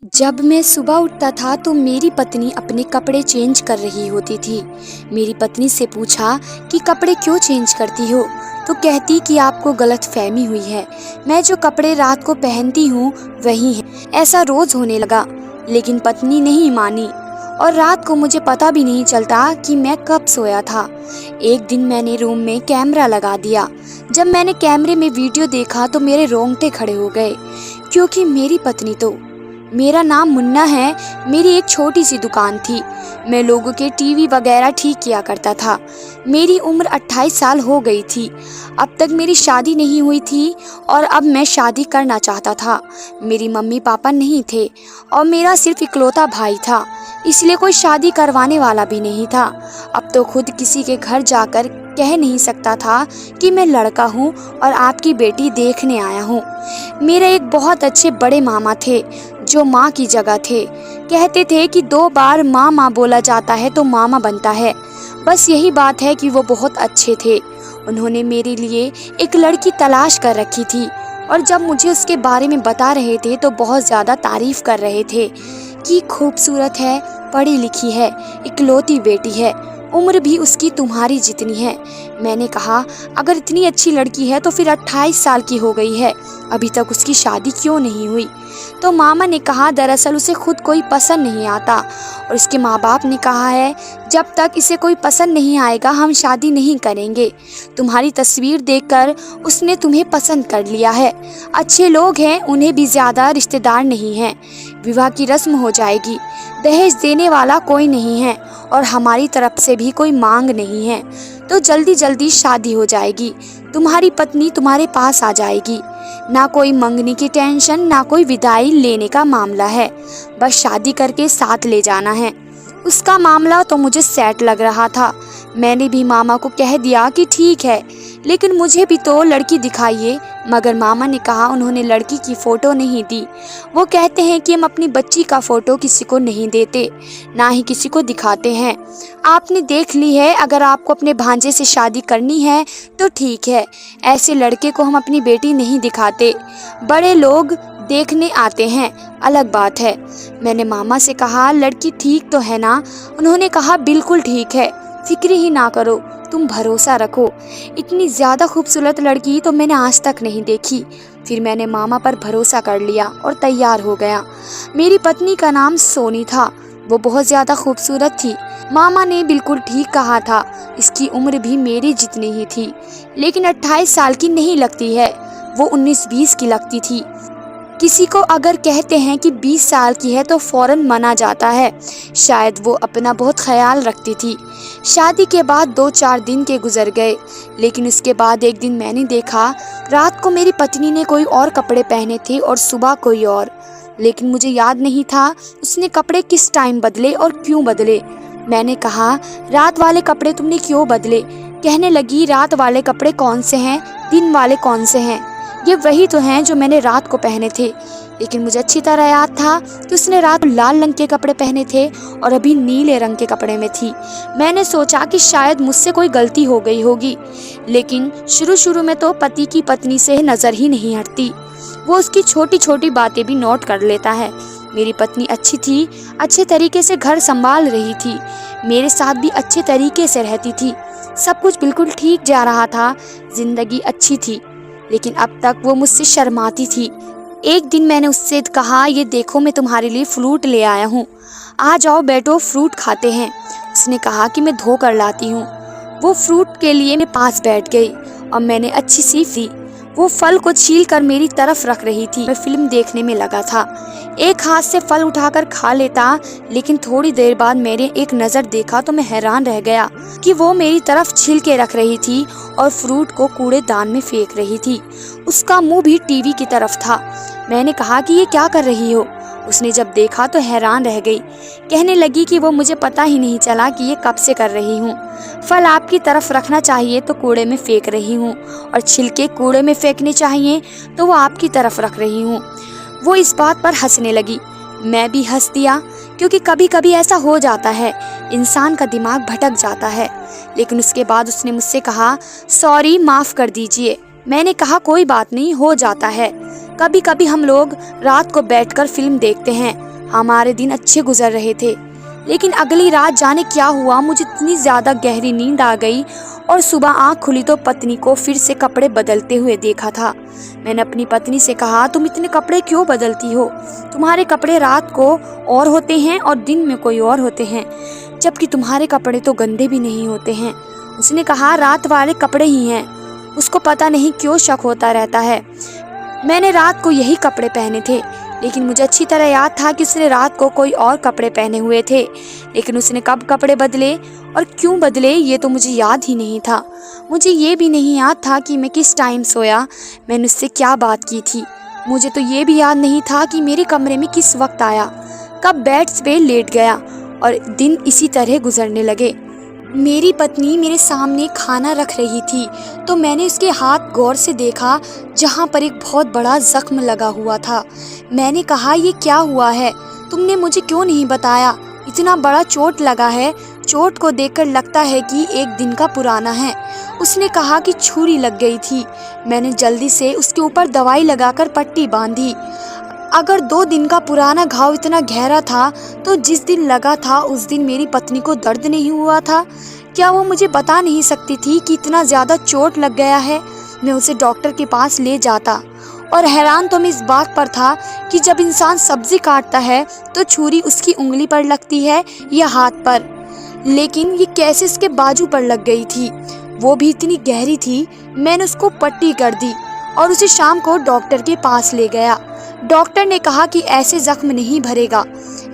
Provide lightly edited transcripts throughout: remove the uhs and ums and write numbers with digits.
जब मैं सुबह उठता था तो मेरी पत्नी अपने कपड़े चेंज कर रही होती थी। मेरी पत्नी से पूछा कि कपड़े क्यों चेंज करती हो, तो कहती कि आपको गलतफहमी हुई है, मैं जो कपड़े रात को पहनती हूँ वही है। ऐसा रोज होने लगा, लेकिन पत्नी नहीं मानी और रात को मुझे पता भी नहीं चलता कि मैं कब सोया था। एक दिन मैंने रूम में कैमरा लगा दिया। जब मैंने कैमरे में वीडियो देखा तो मेरे रोंगटे खड़े हो गए, क्योंकि मेरी पत्नी तो मेरा नाम मुन्ना है। मेरी एक छोटी सी दुकान थी। मैं लोगों के टीवी वगैरह ठीक किया करता था। मेरी उम्र 28 साल हो गई थी। अब तक मेरी शादी नहीं हुई थी और अब मैं शादी करना चाहता था। मेरी मम्मी पापा नहीं थे और मेरा सिर्फ इकलौता भाई था, इसलिए कोई शादी करवाने वाला भी नहीं था। अब तो खुद किसी के घर जाकर कह नहीं सकता था कि मैं लड़का हूँ और आपकी बेटी देखने आया हूँ। मेरे एक बहुत अच्छे बड़े मामा थे जो माँ की जगह थे। कहते थे कि 2 बार माँ माँ बोला जाता है तो मामा बनता है। बस यही बात है कि वो बहुत अच्छे थे। उन्होंने मेरे लिए एक लड़की तलाश कर रखी थी और जब मुझे उसके बारे में बता रहे थे तो बहुत ज़्यादा तारीफ कर रहे थे कि खूबसूरत है, पढ़ी लिखी है, इकलौती बेटी है, उम्र भी उसकी तुम्हारी जितनी है। मैंने कहा, अगर इतनी अच्छी लड़की है तो फिर 28 साल की हो गई है, अभी तक उसकी शादी क्यों नहीं हुई? तो मामा ने कहा, दरअसल उसे खुद कोई पसंद नहीं आता और उसके माँ बाप ने कहा है, जब तक इसे कोई पसंद नहीं आएगा हम शादी नहीं करेंगे। तुम्हारी तस्वीर देखकर उसने तुम्हें पसंद कर लिया है। अच्छे लोग हैं, उन्हें भी ज़्यादा रिश्तेदार नहीं हैं। विवाह की रस्म हो जाएगी, दहेज देने वाला कोई नहीं है और हमारी तरफ से भी कोई मांग नहीं है, तो जल्दी जल्दी शादी हो जाएगी। तुम्हारी पत्नी तुम्हारे पास आ जाएगी। ना कोई मंगनी की टेंशन, ना कोई विदाई लेने का मामला है, बस शादी करके साथ ले जाना है। उसका मामला तो मुझे सेट लग रहा था। मैंने भी मामा को कह दिया कि ठीक है, लेकिन मुझे भी तो लड़की दिखाइए। मगर मामा ने कहा उन्होंने लड़की की फ़ोटो नहीं दी। वो कहते हैं कि हम अपनी बच्ची का फ़ोटो किसी को नहीं देते, ना ही किसी को दिखाते हैं। आपने देख ली है, अगर आपको अपने भांजे से शादी करनी है तो ठीक है, ऐसे लड़के को हम अपनी बेटी नहीं दिखाते। बड़े लोग देखने आते हैं, अलग बात है। मैंने मामा से कहा, लड़की ठीक तो है ना? उन्होंने कहा, बिल्कुल ठीक है, फिक्र ही ना करो, तुम भरोसा रखो। इतनी ज़्यादा खूबसूरत लड़की तो मैंने आज तक नहीं देखी। फिर मैंने मामा पर भरोसा कर लिया और तैयार हो गया। मेरी पत्नी का नाम सोनी था। वो बहुत ज़्यादा खूबसूरत थी। मामा ने बिल्कुल ठीक कहा था, इसकी उम्र भी मेरी जितनी ही थी, लेकिन 28 साल की नहीं लगती है, वो 19-20 की लगती थी। किसी को अगर कहते हैं कि 20 साल की है तो फौरन माना जाता है। शायद वो अपना बहुत ख्याल रखती थी। शादी के बाद 2-4 दिन के गुजर गए, लेकिन उसके बाद एक दिन मैंने देखा, रात को मेरी पत्नी ने कोई और कपड़े पहने थे और सुबह कोई और, लेकिन मुझे याद नहीं था उसने कपड़े किस टाइम बदले और क्यों बदले। मैंने कहा, रात वाले कपड़े तुमने क्यों बदले? कहने लगी, रात वाले कपड़े कौन से हैं, दिन वाले कौन से हैं? ये वही तो हैं जो मैंने रात को पहने थे। लेकिन मुझे अच्छी तरह याद था कि उसने रात को लाल रंग के कपड़े पहने थे और अभी नीले रंग के कपड़े में थी। मैंने सोचा कि शायद मुझसे कोई गलती हो गई होगी, लेकिन शुरू में तो पति की पत्नी से नज़र ही नहीं हटती। वो उसकी छोटी छोटी बातें भी नोट कर लेता है। मेरी पत्नी अच्छी थी, अच्छे तरीके से घर संभाल रही थी, मेरे साथ भी अच्छे तरीके से रहती थी। सब कुछ बिल्कुल ठीक जा रहा था, जिंदगी अच्छी थी, लेकिन अब तक वो मुझसे शर्माती थी। एक दिन मैंने उससे कहा, ये देखो मैं तुम्हारे लिए फ्रूट ले आया हूँ, आ जाओ बैठो फ्रूट खाते हैं। उसने कहा कि मैं धो कर लाती हूँ। वो फ्रूट के लिए मेरे पास बैठ गई और मैंने अच्छी सी थी। वो फल को छील कर मेरी तरफ रख रही थी। मैं फिल्म देखने में लगा था। एक हाथ से फल उठाकर खा लेता, लेकिन थोड़ी देर बाद मेरे एक नज़र देखा तो मैं हैरान रह गया कि वो मेरी तरफ छील के रख रही थी और फ्रूट को कूड़ेदान में फेंक रही थी। उसका मुंह भी टीवी की तरफ था। मैंने कहा कि ये क्या कर रही हो? उसने जब देखा तो हैरान रह गई। कहने लगी कि वो मुझे पता ही नहीं चला कि ये कब से कर रही हूँ। फल आपकी तरफ रखना चाहिए तो कूड़े में फेंक रही हूँ, और छिलके कूड़े में फेंकने चाहिए तो वो आपकी तरफ रख रही हूँ। वो इस बात पर हंसने लगी। मैं भी हंस दिया, क्योंकि कभी कभी ऐसा हो जाता है, इंसान का दिमाग भटक जाता है। लेकिन उसके बाद उसने मुझसे कहा, सॉरी, माफ़ कर दीजिए। मैंने कहा, कोई बात नहीं, हो जाता है। कभी कभी हम लोग रात को बैठकर फिल्म देखते हैं। हमारे दिन अच्छे गुजर रहे थे, लेकिन अगली रात जाने क्या हुआ, मुझे इतनी ज़्यादा गहरी नींद आ गई और सुबह आँख खुली तो पत्नी को फिर से कपड़े बदलते हुए देखा था। मैंने अपनी पत्नी से कहा, तुम इतने कपड़े क्यों बदलती हो? तुम्हारे कपड़े रात को और होते हैं और दिन में कोई और होते हैं, जबकि तुम्हारे कपड़े तो गंदे भी नहीं होते हैं। उसने कहा, रात वाले कपड़े ही हैं। उसको पता नहीं क्यों शक होता रहता है। मैंने रात को यही कपड़े पहने थे, लेकिन मुझे अच्छी तरह याद था कि उसने रात को कोई और कपड़े पहने हुए थे, लेकिन उसने कब कपड़े बदले और क्यों बदले ये तो मुझे याद ही नहीं था। मुझे ये भी नहीं याद था कि मैं किस टाइम सोया, मैंने उससे क्या बात की थी। मुझे तो ये भी याद नहीं था कि मेरे कमरे में किस वक्त आया, कब बेड पे लेट गया, और दिन इसी तरह गुजरने लगे। मेरी पत्नी मेरे सामने खाना रख रही थी तो मैंने उसके हाथ गौर से देखा, जहाँ पर एक बहुत बड़ा जख्म लगा हुआ था। मैंने कहा, ये क्या हुआ है? तुमने मुझे क्यों नहीं बताया? इतना बड़ा चोट लगा है, चोट को देखकर लगता है कि एक दिन का पुराना है। उसने कहा कि छुरी लग गई थी। मैंने जल्दी से उसके ऊपर दवाई लगाकर पट्टी बांधी। अगर 2 दिन का पुराना घाव इतना गहरा था तो जिस दिन लगा था उस दिन मेरी पत्नी को दर्द नहीं हुआ था? क्या वो मुझे बता नहीं सकती थी कि इतना ज़्यादा चोट लग गया है? मैं उसे डॉक्टर के पास ले जाता। और हैरान तो मैं इस बात पर था कि जब इंसान सब्जी काटता है तो छुरी उसकी उंगली पर लगती है या हाथ पर, लेकिन ये कैसे उसके बाजू पर लग गई थी, वो भी इतनी गहरी थी। मैंने उसको पट्टी कर दी और उसे शाम को डॉक्टर के पास ले गया। डॉक्टर ने कहा कि ऐसे जख्म नहीं भरेगा,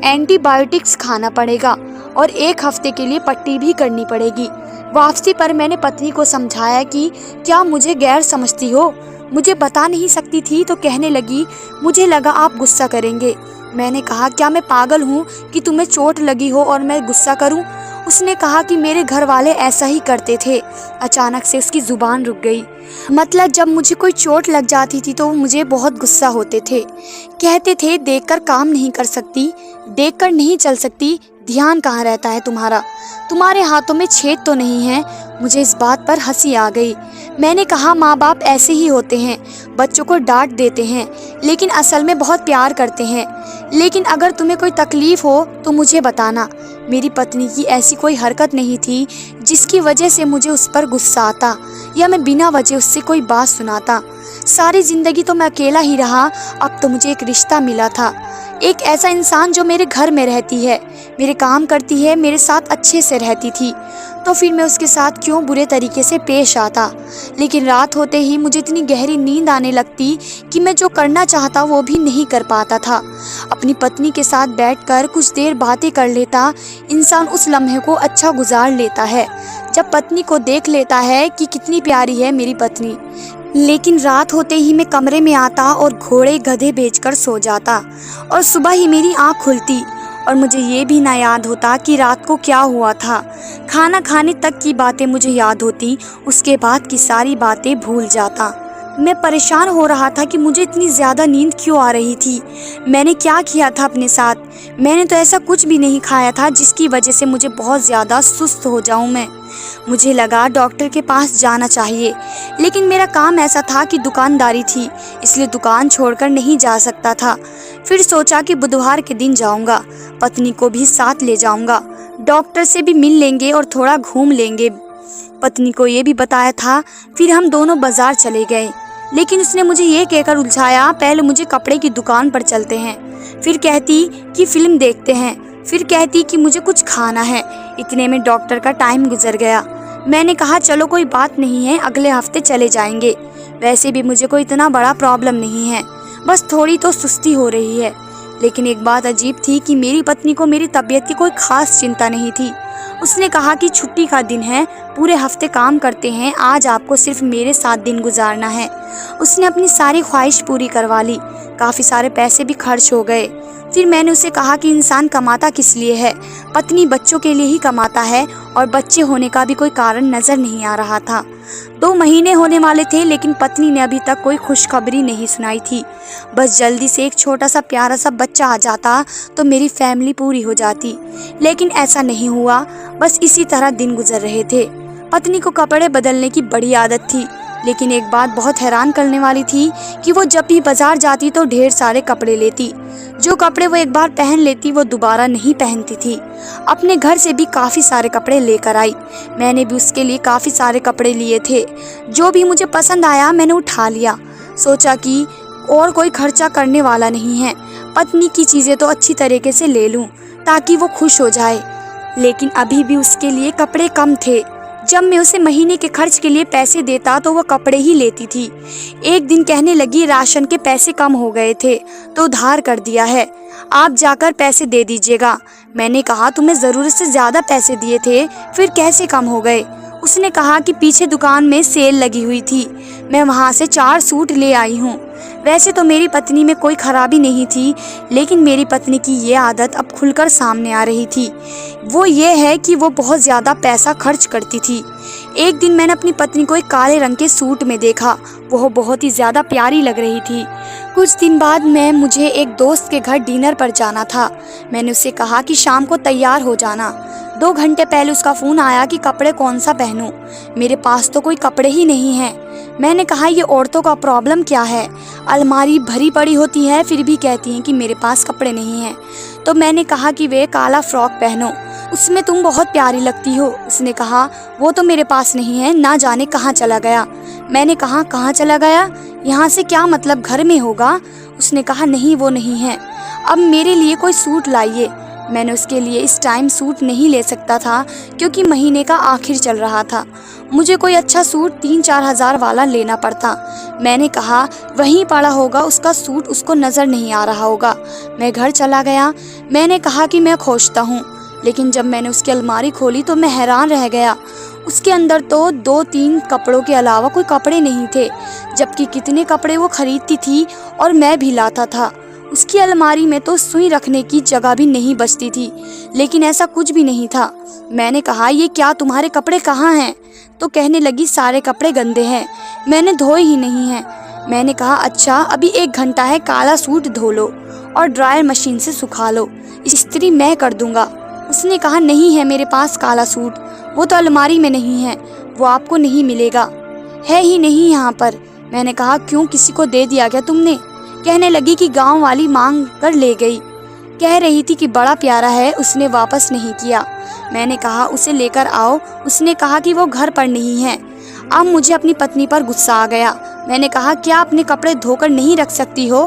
एंटीबायोटिक्स खाना पड़ेगा और 1 हफ्ते के लिए पट्टी भी करनी पड़ेगी। वापसी पर मैंने पत्नी को समझाया कि क्या मुझे गैर समझती हो, मुझे बता नहीं सकती थी? तो कहने लगी, मुझे लगा आप गुस्सा करेंगे। मैंने कहा, क्या मैं पागल हूँ कि तुम्हें चोट लगी हो और मैं गुस्सा करूँ? उसने कहा कि मेरे घर वाले ऐसा ही करते थे। अचानक से उसकी जुबान रुक गई। मतलब जब मुझे कोई चोट लग जाती थी तो मुझे बहुत गुस्सा होते थे। कहते थे, देखकर काम नहीं कर सकती, देखकर नहीं चल सकती, ध्यान कहाँ रहता है तुम्हारा? तुम्हारे हाथों में छेद तो नहीं है? मुझे इस बात पर हंसी आ गई। मैंने कहा, माँ बाप ऐसे ही होते हैं, बच्चों को डांट देते हैं लेकिन असल में बहुत प्यार करते हैं। लेकिन अगर तुम्हें कोई तकलीफ हो तो मुझे बताना। मेरी पत्नी की ऐसी कोई हरकत नहीं थी जिसकी वजह से मुझे उस पर गुस्सा आता या मैं बिना वजह उससे कोई बात सुनाता। सारी ज़िंदगी तो मैं अकेला ही रहा, अब तो मुझे एक रिश्ता मिला था, एक ऐसा इंसान जो मेरे घर में रहती है, मेरे काम करती है, मेरे साथ अच्छे से रहती थी। तो फिर मैं उसके साथ क्यों बुरे तरीके से पेश आता? लेकिन रात होते ही मुझे इतनी गहरी नींद आने लगती कि मैं जो करना चाहता वो भी नहीं कर पाता था। अपनी पत्नी के साथ बैठकर कुछ देर बातें कर लेता, इंसान उस लम्हे को अच्छा गुजार लेता है जब पत्नी को देख लेता है कि कितनी प्यारी है मेरी पत्नी। लेकिन रात होते ही मैं कमरे में आता और घोड़े गधे बेचकर सो जाता और सुबह ही मेरी आँख खुलती और मुझे ये भी ना याद होता कि रात को क्या हुआ था। खाना खाने तक की बातें मुझे याद होती, उसके बाद की सारी बातें भूल जाता। मैं परेशान हो रहा था कि मुझे इतनी ज़्यादा नींद क्यों आ रही थी। मैंने क्या किया था अपने साथ? मैंने तो ऐसा कुछ भी नहीं खाया था जिसकी वजह से मुझे बहुत ज़्यादा सुस्त हो जाऊं मैं। मुझे लगा डॉक्टर के पास जाना चाहिए, लेकिन मेरा काम ऐसा था कि दुकानदारी थी, इसलिए दुकान छोड़कर नहीं जा सकता था। फिर सोचा कि बुधवार के दिन जाऊंगा, पत्नी को भी साथ ले जाऊंगा, डॉक्टर से भी मिल लेंगे और थोड़ा घूम लेंगे। पत्नी को ये भी बताया था। फिर हम दोनों बाजार चले गए, लेकिन उसने मुझे ये कहकर उलझाया, पहले मुझे कपड़े की दुकान पर चलते हैं, फिर कहती कि फिल्म देखते हैं, फिर कहती कि मुझे कुछ खाना है। इतने में डॉक्टर का टाइम गुजर गया। मैंने कहा, चलो कोई बात नहीं है, अगले हफ्ते चले जाएंगे। वैसे भी मुझे कोई इतना बड़ा प्रॉब्लम नहीं है, बस थोड़ी तो सुस्ती हो रही है। लेकिन एक बात अजीब थी कि मेरी पत्नी को मेरी तबीयत की कोई खास चिंता नहीं थी। उसने कहा कि छुट्टी का दिन है, पूरे हफ्ते काम करते हैं, आज आपको सिर्फ मेरे साथ दिन गुजारना है। उसने अपनी सारी ख्वाहिश पूरी करवा ली, काफ़ी सारे पैसे भी खर्च हो गए। फिर मैंने उसे कहा कि इंसान कमाता किस लिए है? पत्नी बच्चों के लिए ही कमाता है और बच्चे होने का भी कोई कारण नज़र नहीं आ रहा था। 2 महीने होने वाले थे, लेकिन पत्नी ने अभी तक कोई खुशखबरी नहीं सुनाई थी। बस जल्दी से एक छोटा सा प्यारा सा बच्चा आ जाता तो मेरी फैमिली पूरी हो जाती, लेकिन ऐसा नहीं हुआ। बस इसी तरह दिन गुजर रहे थे। पत्नी को कपड़े बदलने की बड़ी आदत थी, लेकिन एक बात बहुत हैरान करने वाली थी कि वो जब भी बाजार जाती तो ढेर सारे कपड़े लेती। जो कपड़े वो एक बार पहन लेती वो दोबारा नहीं पहनती थी। अपने घर से भी काफ़ी सारे कपड़े लेकर आई। मैंने भी उसके लिए काफ़ी सारे कपड़े लिए थे। जो भी मुझे पसंद आया मैंने उठा लिया। सोचा कि और कोई खर्चा करने वाला नहीं है, पत्नी की चीज़ें तो अच्छी तरीके से ले लूं ताकि वो खुश हो जाए। लेकिन अभी भी उसके लिए कपड़े कम थे। जब मैं उसे महीने के खर्च के लिए पैसे देता तो वो कपड़े ही लेती थी। एक दिन कहने लगी राशन के पैसे कम हो गए थे तो उधार कर दिया है, आप जाकर पैसे दे दीजिएगा। मैंने कहा तुम्हें ज़रूरत से ज़्यादा पैसे दिए थे, फिर कैसे कम हो गए? उसने कहा कि पीछे दुकान में सेल लगी हुई थी, मैं वहाँ से 4 सूट ले आई हूँ। वैसे तो मेरी पत्नी में कोई खराबी नहीं थी, लेकिन मेरी पत्नी की ये आदत अब खुलकर सामने आ रही थी। वो ये है कि वो बहुत ज़्यादा पैसा खर्च करती थी। एक दिन मैंने अपनी पत्नी को एक काले रंग के सूट में देखा, वो बहुत ही ज़्यादा प्यारी लग रही थी। कुछ दिन बाद मुझे एक दोस्त के घर डिनर पर जाना था। मैंने उससे कहा कि शाम को तैयार हो जाना। 2 घंटे पहले उसका फ़ोन आया कि कपड़े कौन सा पहनूं। मेरे पास तो कोई कपड़े ही नहीं हैं। मैंने कहा ये औरतों का प्रॉब्लम क्या है, अलमारी भरी पड़ी होती है फिर भी कहती हैं कि मेरे पास कपड़े नहीं हैं। तो मैंने कहा कि वे काला फ्रॉक पहनो, उसमें तुम बहुत प्यारी लगती हो। उसने कहा वो तो मेरे पास नहीं है, ना जाने कहाँ चला गया। मैंने कहा कहाँ चला गया, यहाँ से क्या मतलब, घर में होगा। उसने कहा नहीं वो नहीं है, अब मेरे लिए कोई सूट लाइए। मैंने उसके लिए इस टाइम सूट नहीं ले सकता था क्योंकि महीने का आखिर चल रहा था। मुझे कोई अच्छा सूट 3-4 हज़ार वाला लेना पड़ता। मैंने कहा वहीं पड़ा होगा उसका सूट, उसको नज़र नहीं आ रहा होगा। मैं घर चला गया। मैंने कहा कि मैं खोजता हूँ, लेकिन जब मैंने उसकी अलमारी खोली तो मैं हैरान रह गया। उसके अंदर तो 2-3 कपड़ों के अलावा कोई कपड़े नहीं थे, जबकि कितने कपड़े वो खरीदती थी और मैं भी लाता था। उसकी अलमारी में तो सुई रखने की जगह भी नहीं बचती थी, लेकिन ऐसा कुछ भी नहीं था। मैंने कहा ये क्या, तुम्हारे कपड़े कहाँ हैं? तो कहने लगी सारे कपड़े गंदे हैं, मैंने धोए ही नहीं हैं। मैंने कहा अच्छा, अभी 1 घंटा है, काला सूट धो लो और ड्रायर मशीन से सुखा लो, इस्त्री मैं कर दूंगा। उसने कहा नहीं है मेरे पास काला सूट, वो तो अलमारी में नहीं है, वो आपको नहीं मिलेगा, है ही नहीं यहाँ पर। मैंने कहा क्यों, किसी को दे दिया क्या तुमने? कहने लगी कि गांव वाली मांग कर ले गई, कह रही थी कि बड़ा प्यारा है, उसने वापस नहीं किया। मैंने कहा उसे लेकर आओ। उसने कहा कि वो घर पर नहीं है। अब मुझे अपनी पत्नी पर गुस्सा आ गया। मैंने कहा क्या अपने कपड़े धोकर नहीं रख सकती हो,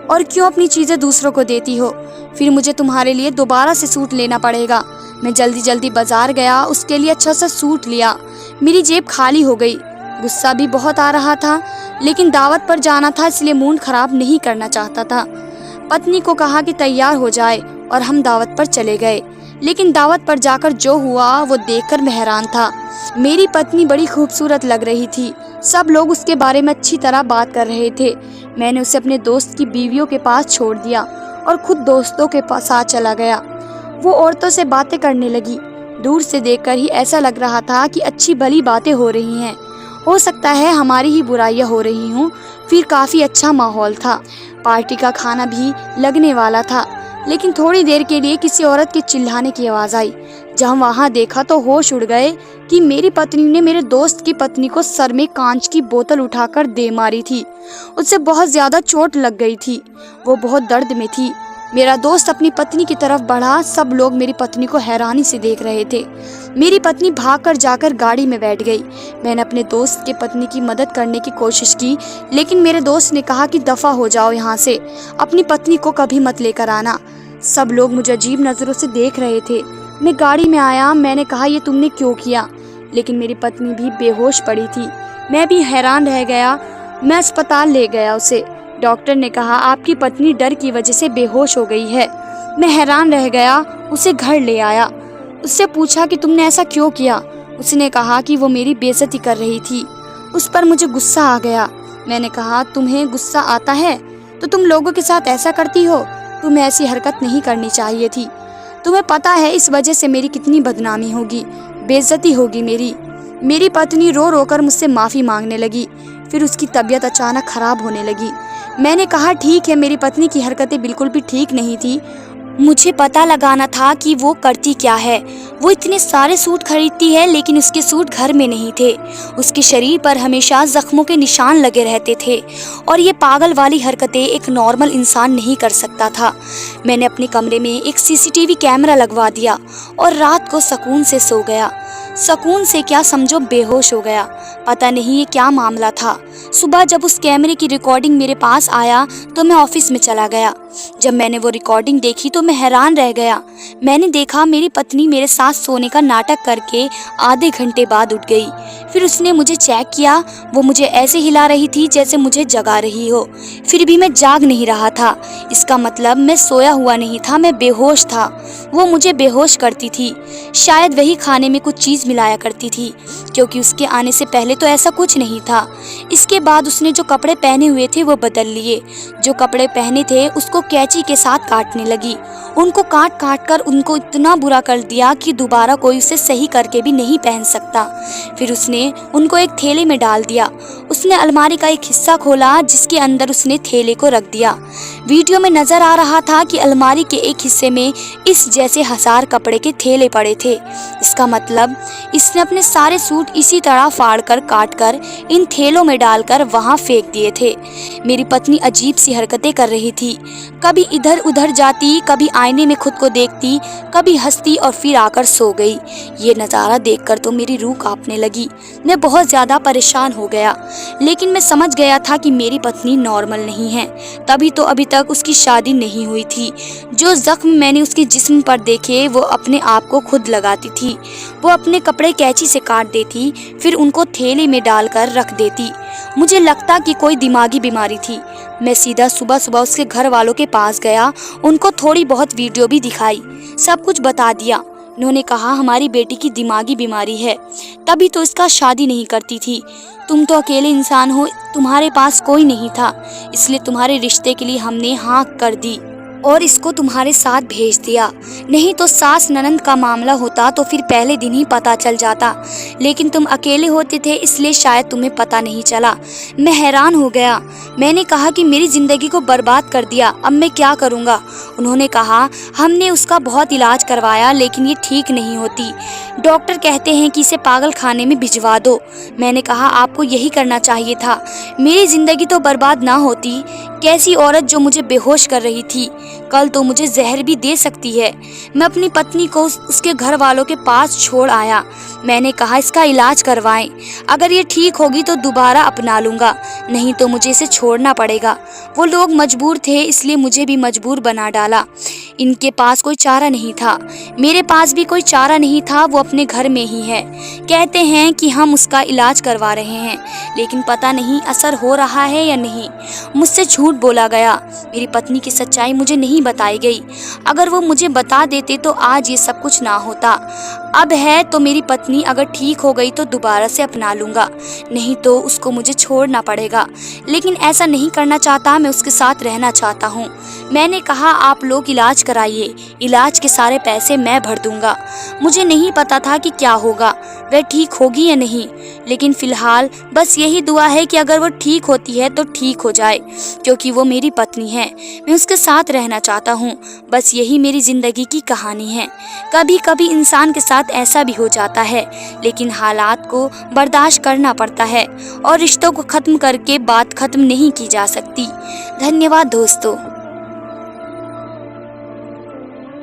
और क्यों अपनी चीज़ें दूसरों को देती हो? फिर मुझे तुम्हारे लिए दोबारा से सूट लेना पड़ेगा। मैं जल्दी जल्दी बाजार गया, उसके लिए अच्छा सा सूट लिया। मेरी जेब खाली हो गई। गुस्सा भी बहुत आ रहा था, लेकिन दावत पर जाना था इसलिए मूड खराब नहीं करना चाहता था। पत्नी को कहा कि तैयार हो जाए और हम दावत पर चले गए। लेकिन दावत पर जाकर जो हुआ वो देखकर मैं हैरान था। मेरी पत्नी बड़ी खूबसूरत लग रही थी, सब लोग उसके बारे में अच्छी तरह बात कर रहे थे। मैंने उसे अपने दोस्त की बीवियों के पास छोड़ दिया और खुद दोस्तों के साथ चला गया। वो औरतों से बातें करने लगी। दूर से देखकर ही ऐसा लग रहा था कि अच्छी भली बातें हो रही हैं, हो सकता है हमारी ही बुराइयां हो रही हूँ। फिर काफ़ी अच्छा माहौल था। पार्टी का खाना भी लगने वाला था, लेकिन थोड़ी देर के लिए किसी औरत के चिल्लाने की आवाज़ आई। जब वहाँ देखा तो होश उड़ गए कि मेरी पत्नी ने मेरे दोस्त की पत्नी को सर में कांच की बोतल उठाकर दे मारी थी। उससे बहुत ज़्यादा चोट लग गई थी, वो बहुत दर्द में थी। मेरा दोस्त अपनी पत्नी की तरफ बढ़ा। सब लोग मेरी पत्नी को हैरानी से देख रहे थे। मेरी पत्नी भागकर जाकर गाड़ी में बैठ गई। मैंने अपने दोस्त के पत्नी की मदद करने की कोशिश की, लेकिन मेरे दोस्त ने कहा कि दफ़ा हो जाओ यहाँ से, अपनी पत्नी को कभी मत लेकर आना। सब लोग मुझे अजीब नज़रों से देख रहे थे। मैं गाड़ी में आया। मैंने कहा ये तुमने क्यों किया? लेकिन मेरी पत्नी भी बेहोश पड़ी थी। मैं भी हैरान रह गया। मैं अस्पताल ले गया उसे। डॉक्टर ने कहा आपकी पत्नी डर की वजह से बेहोश हो गई है। मैं हैरान रह गया। उसे घर ले आया। उससे पूछा कि तुमने ऐसा क्यों किया? उसने कहा कि वो मेरी बेइज्जती कर रही थी। उस पर मुझे गुस्सा आ गया। मैंने कहा तुम्हें गुस्सा आता है तो तुम लोगों के साथ ऐसा करती हो, तुम्हें ऐसी हरकत नहीं करनी चाहिए थी। तुम्हें पता है इस वजह से मेरी कितनी बदनामी होगी, बेइज्जती होगी मेरी। मेरी पत्नी रो रो कर मुझसे माफ़ी मांगने लगी। फिर उसकी तबीयत अचानक ख़राब होने लगी। मैंने कहा ठीक है, मेरी पत्नी की हरकतें बिल्कुल भी ठीक नहीं थी मुझे पता लगाना था कि वो करती क्या है। वो इतने सारे सूट खरीदती है लेकिन उसके सूट घर में नहीं थे। उसके शरीर पर हमेशा जख्मों के निशान लगे रहते थे और ये पागल वाली हरकतें एक नॉर्मल इंसान नहीं कर सकता था। मैंने अपने कमरे में एक सीसीटीवी कैमरा लगवा दिया और रात को सुकून से सो गया। सुकून से क्या समझो, बेहोश हो गया। पता नहीं ये क्या मामला था। सुबह जब उस कैमरे की रिकॉर्डिंग मेरे पास आया तो मैं ऑफिस में चला गया। जब मैंने वो रिकॉर्डिंग देखी तो मैं हैरान रह गया। मैंने देखा मेरी पत्नी मेरे साथ सोने का नाटक करके आधे घंटे बाद उठ गई। फिर उसने मुझे चेक किया। वो मुझे ऐसे हिला रही थी जैसे मुझे जगा रही हो। फिर भी मैं जाग नहीं रहा था। इसका मतलब मैं सोया हुआ नहीं था, मैं बेहोश था। वो मुझे बेहोश करती थी। शायद वही खाने में कुछ चीज़ मिलाया करती थी, क्योंकि उसके आने से पहले तो ऐसा कुछ नहीं था। इसके बाद उसने जो कपड़े पहने हुए थे वो बदल लिए। जो कपड़े पहने थे उसको कैंची के साथ काटने लगी। उनको काट काट कर उनको इतना बुरा कर दिया कि दोबारा कोई उसे सही करके भी नहीं पहन सकता। फिर उसने उनको एक थैले में डाल दिया। उसने अलमारी का एक हिस्सा खोला जिसके अंदर उसने थैले को रख दिया। वीडियो में नजर आ रहा था कि अलमारी के एक हिस्से में इस जैसे 1000 कपड़े के थैले पड़े थे। इसका मतलब इसने अपने सारे सूट इसी तरह फाड़ कर काट कर इन थैलों में डालकर वहां फेंक दिए थे। मेरी पत्नी अजीब सी हरकतें कर रही थी। कभी इधर उधर जाती, कभी आईने में खुद को देखती, कभी हंसती और फिर आकर सो गई। ये नज़ारा देखकर तो मेरी रूह कांपने लगी। मैं बहुत ज़्यादा परेशान हो गया, लेकिन मैं समझ गया था कि मेरी पत्नी नॉर्मल नहीं है। तभी तो अभी तक उसकी शादी नहीं हुई थी। जो जख्म मैंने उसके जिस्म पर देखे वो अपने आप को खुद लगाती थी। वो अपने कपड़े कैंची से काट देती, फिर उनको थैले में डालकर रख देती। मुझे लगता कि कोई दिमागी बीमारी थी। मैं सीधा सुबह सुबह उसके घर वालों के पास गया। उनको थोड़ी बहुत वीडियो भी दिखाई, सब कुछ बता दिया। उन्होंने कहा हमारी बेटी की दिमागी बीमारी है, तभी तो इसका शादी नहीं करती थी। तुम तो अकेले इंसान हो, तुम्हारे पास कोई नहीं था, इसलिए तुम्हारे रिश्ते के लिए हमने हाँ कर दी और इसको तुम्हारे साथ भेज दिया। नहीं तो सास ननंद का मामला होता तो फिर पहले दिन ही पता चल जाता, लेकिन तुम अकेले होते थे इसलिए शायद तुम्हें पता नहीं चला। मैं हैरान हो गया। मैंने कहा कि मेरी ज़िंदगी को बर्बाद कर दिया, अब मैं क्या करूँगा। उन्होंने कहा हमने उसका बहुत इलाज करवाया लेकिन ये ठीक नहीं होती। डॉक्टर कहते हैं कि इसे पागल खाने में भिजवा दो। मैंने कहा आपको यही करना चाहिए था, मेरी ज़िंदगी तो बर्बाद ना होती। कैसी औरत जो मुझे बेहोश कर रही थी, कल तो मुझे जहर भी दे सकती है। मैं अपनी पत्नी को उसके घर वालों के पास छोड़ आया। मैंने कहा इसका इलाज करवाएं, अगर ये ठीक होगी तो दोबारा अपना लूँगा, नहीं तो मुझे इसे छोड़ना पड़ेगा। वो लोग मजबूर थे इसलिए मुझे भी मजबूर बना डाला। इनके पास कोई चारा नहीं था, मेरे पास भी कोई चारा नहीं था। वो अपने घर में ही है, कहते हैं कि हम उसका इलाज करवा रहे हैं, लेकिन पता नहीं असर हो रहा है या नहीं। मुझसे झूठ बोला गया, मेरी पत्नी की सच्चाई मुझे नहीं बताई गई। अगर वो मुझे बता देते तो आज ये सब कुछ ना होता। अब है तो मेरी पत्नी अगर ठीक हो गई तो दोबारा से अपना लूँगा, नहीं तो उसको मुझे छोड़ना पड़ेगा। लेकिन ऐसा नहीं करना चाहता, मैं उसके साथ रहना चाहता हूँ। मैंने कहा आप लोग इलाज कराइए, इलाज के सारे पैसे मैं भर दूँगा। मुझे नहीं पता था कि क्या होगा, वह ठीक होगी या नहीं, लेकिन फ़िलहाल बस यही दुआ है कि अगर वो ठीक होती है तो ठीक हो जाए, क्योंकि वो मेरी पत्नी है, मैं उसके साथ रहना चाहता हूँ। बस यही मेरी ज़िंदगी की कहानी है। कभी कभी इंसान के साथ ऐसा भी हो जाता है, लेकिन हालात को बर्दाश्त करना पड़ता है और रिश्तों को ख़त्म करके बात ख़त्म नहीं की जा सकती। धन्यवाद दोस्तों।